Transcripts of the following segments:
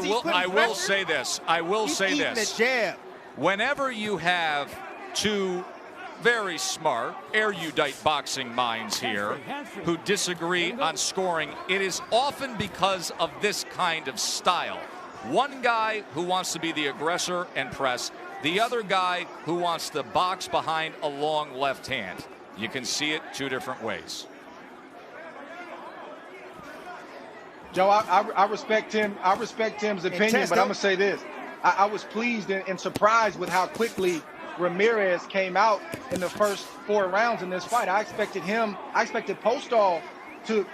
I will say this. I will say this. Jab. Whenever you have two very smart, erudite boxing minds here who disagree on scoring, it is often because of this kind of style. One guy who wants to be the aggressor and press, the other guy who wants to box behind a long left hand. You can see it two different ways. Joe, I respect him. I respect Tim's opinion, but I'm going to say this. I was pleased and surprised with how quickly Ramirez came out in the first 4 rounds in this fight. I expected Postol to,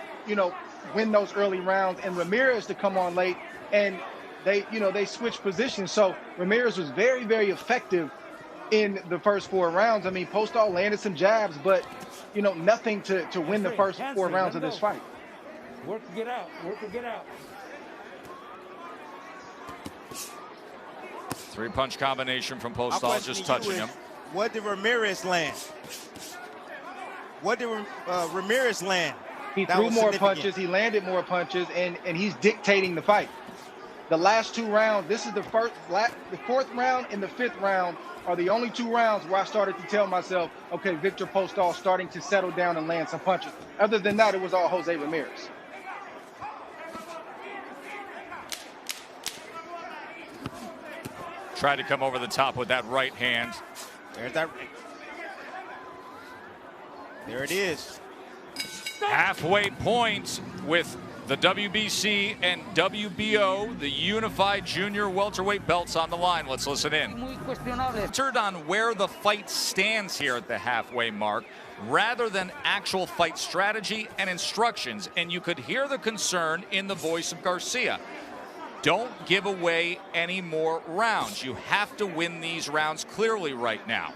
win those early rounds and Ramirez to come on late, and they switched positions. So Ramirez was very, very effective in the first 4 rounds. I mean, Postol landed some jabs, but, nothing to win the first 4 rounds of this fight. Work to get out. Work to get out. 3-punch combination from Postol, just touching him. What did Ramirez land? What did Ramirez land? He threw more punches. He landed more punches, and he's dictating the fight. The last 2 rounds, this is the 4th round and the 5th round are the only 2 rounds where I started to tell myself, okay, Viktor Postol starting to settle down and land some punches. Other than that, it was all Jose Ramirez. Tried to come over the top with that right hand. There's that. There it is. Halfway point with the WBC and WBO, the unified junior welterweight belts on the line. Let's listen in. Turned on where the fight stands here at the halfway mark, rather than actual fight strategy and instructions. And you could hear the concern in the voice of Garcia. Don't give away any more rounds. You have to win these rounds clearly right now.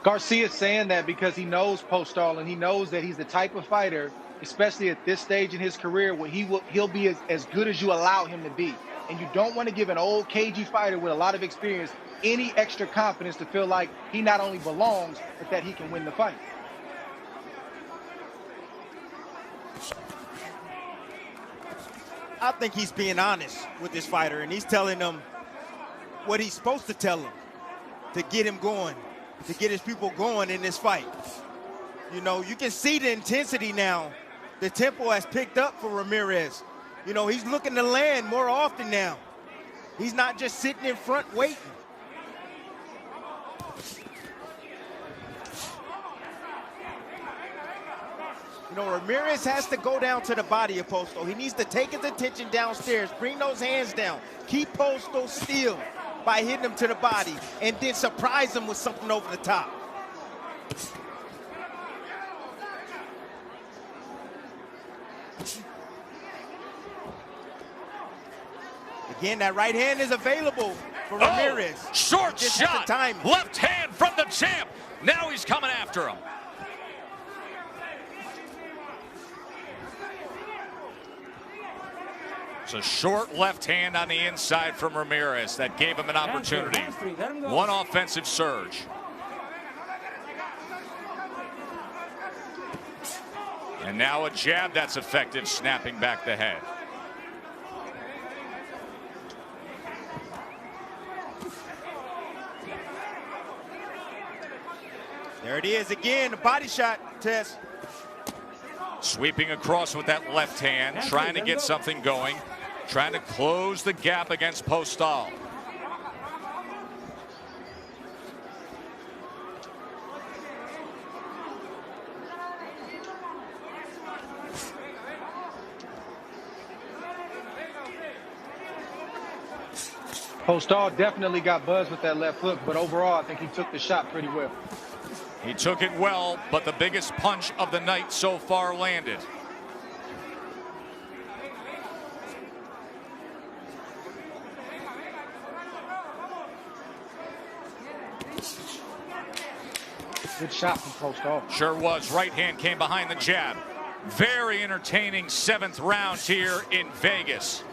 Garcia's saying that because he knows Postol, and he knows that he's the type of fighter, especially at this stage in his career, where he'll be as good as you allow him to be. And you don't want to give an old cagey fighter with a lot of experience any extra confidence to feel like he not only belongs, but that he can win the fight. I think he's being honest with this fighter, and he's telling him what he's supposed to tell him to get him going, to get his people going in this fight. You can see the intensity now. The tempo has picked up for Ramirez. He's looking to land more often now. He's not just sitting in front waiting. Ramirez has to go down to the body of Postol. He needs to take his attention downstairs, bring those hands down, keep Postol still by hitting him to the body, and then surprise him with something over the top. Again, that right hand is available for Ramirez. Short shot, left hand from the champ. Now he's coming after him. It's a short left hand on the inside from Ramirez that gave him an opportunity. One offensive surge. And now a jab that's effective, snapping back the head. There it is again, a body shot, Tess. Sweeping across with that left hand, trying to get something going, trying to close the gap against Postol. Postol definitely got buzzed with that left hook, but overall, I think he took the shot pretty well. He took it well, but the biggest punch of the night so far landed. Good shot from Postol. Sure was. Right hand came behind the jab. Very entertaining 7th round here in Vegas.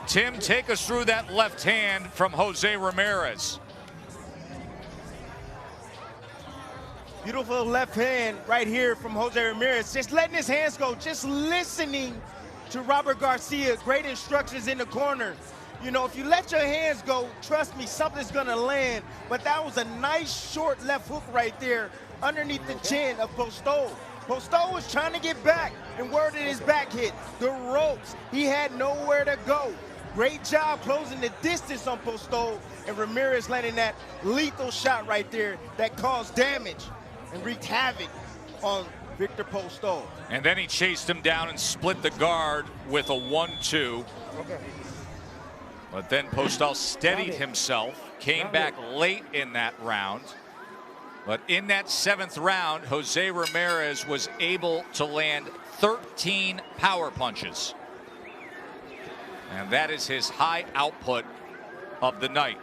Tim, take us through that left hand from Jose Ramirez. Beautiful left hand right here from Jose Ramirez. Just letting his hands go, just listening to Robert Garcia. Great instructions in the corner. You know, if you let your hands go, trust me, something's gonna land. But that was a nice short left hook right there underneath the chin of Postol. Postol was trying to get back, and where did his back hit? The ropes. He had nowhere to go. Great job closing the distance on Postol, and Ramirez landing that lethal shot right there that caused damage and wreaked havoc on Viktor Postol. And then he chased him down and split the guard with a 1-2. Okay. But then Postol steadied himself, came back late in that round. But in that 7th round, Jose Ramirez was able to land 13 power punches. And that is his high output of the night.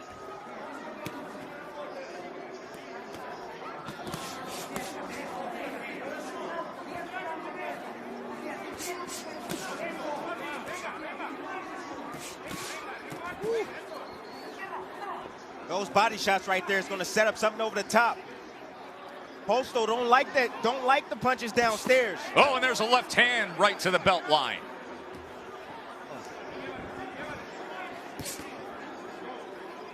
Those body shots right there is going to set up something over the top. Postol don't like that, don't like the punches downstairs. Oh, and there's a left hand right to the belt line.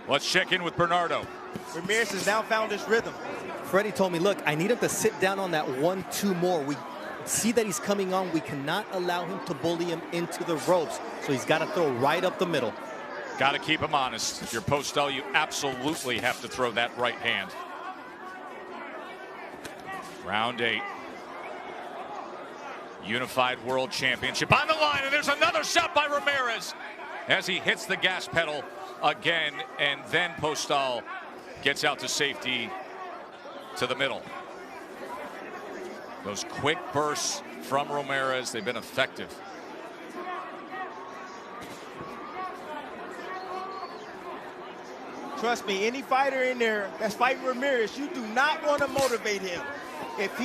Let's check in with Bernardo. Ramirez has now found his rhythm. Freddie told me, look, I need him to sit down on that 1-2 more. We see that he's coming on. We cannot allow him to bully him into the ropes. So he's got to throw right up the middle. Got to keep him honest. If you're Postol, you absolutely have to throw that right hand. Round 8. Unified World Championship on the line, and there's another shot by Ramirez as he hits the gas pedal again, and then Postol gets out to safety to the middle. Those quick bursts from Ramirez, they've been effective. Trust me, any fighter in there that's fighting Ramirez, you do not want to motivate him. If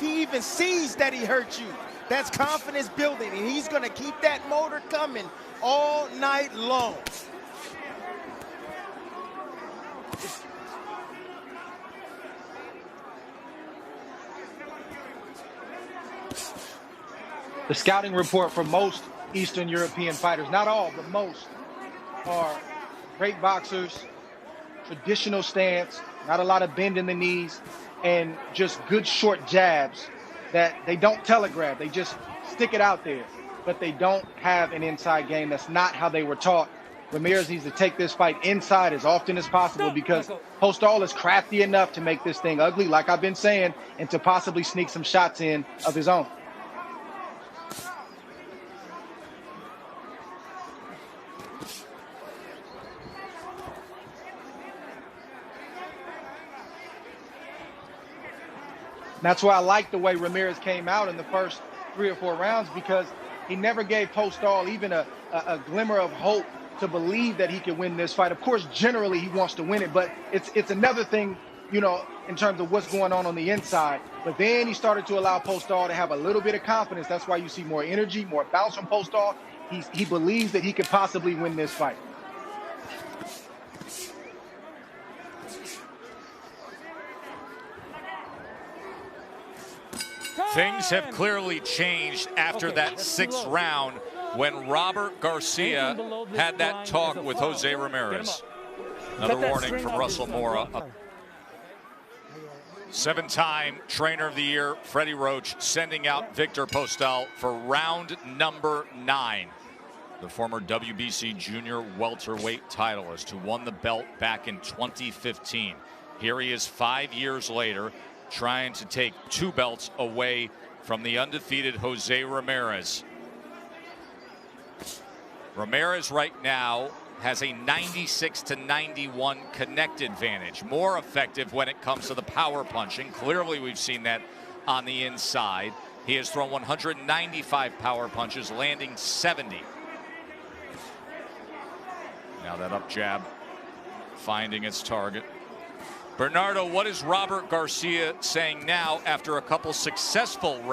he even sees that he hurt you, that's confidence building, and he's going to keep that motor coming all night long. The scouting report for most Eastern European fighters, not all, but most, are great boxers, traditional stance, not a lot of bend in the knees, and just good short jabs that they don't telegraph. They just stick it out there, but they don't have an inside game. That's not how they were taught. Ramirez needs to take this fight inside as often as possible because Postol is crafty enough to make this thing ugly, like I've been saying, and to possibly sneak some shots in of his own. That's why I like the way Ramirez came out in the first 3 or 4 rounds, because he never gave Postol even a glimmer of hope to believe that he could win this fight. Of course, generally he wants to win it, but it's another thing, you know, in terms of what's going on the inside. But then he started to allow Postol to have a little bit of confidence. That's why you see more energy, more bounce from Postol. He believes that he could possibly win this fight. Things have clearly changed after that 6th round when Robert Garcia had that talk with Jose Ramirez. Another warning from Russell Mora. 7-time Trainer of the Year, Freddie Roach, sending out Viktor Postol for round number 9. The former WBC junior welterweight titleist who won the belt back in 2015. Here he is 5 years later, trying to take 2 belts away from the undefeated Jose Ramirez. Ramirez right now has a 96-91 connect advantage. More effective when it comes to the power punching. Clearly we've seen that on the inside. He has thrown 195 power punches, landing 70. Now that up jab finding its target. Bernardo, what is Robert Garcia saying now after a couple successful rounds?